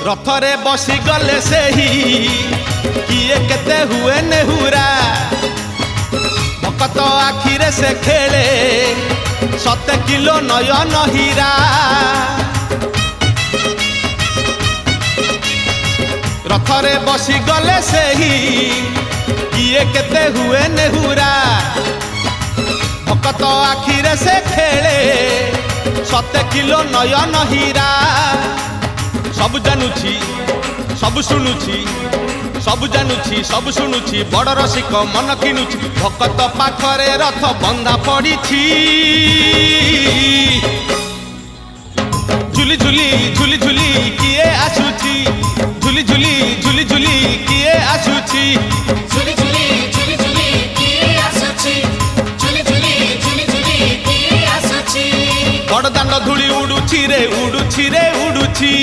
रथरे बसी गले से ही किए केते हुए नेहुरा भकत आखिरे से खेले 7 किलो नयन हीरा रथरे बसी गले से ही किए केते हुए नेहुरा भकत आखिरे से खेले 7 किलो नयन हीरा सब जानुछि सब शुणुछि सब जानुछि सब शुणुछि बड़ रसिक मन किनुछि भकत पाखरे रथ बंधा पड़िछि झुली झुली झुली झुली किए आसुछि झुली झुली झुली झुली किए आसुछि झुली झुली झुली झुली किए आसुछि झुली झुली झुली झुली किए आसुछि बड़ दांड धूली उडुछि रे उडुछि रे उडुछि।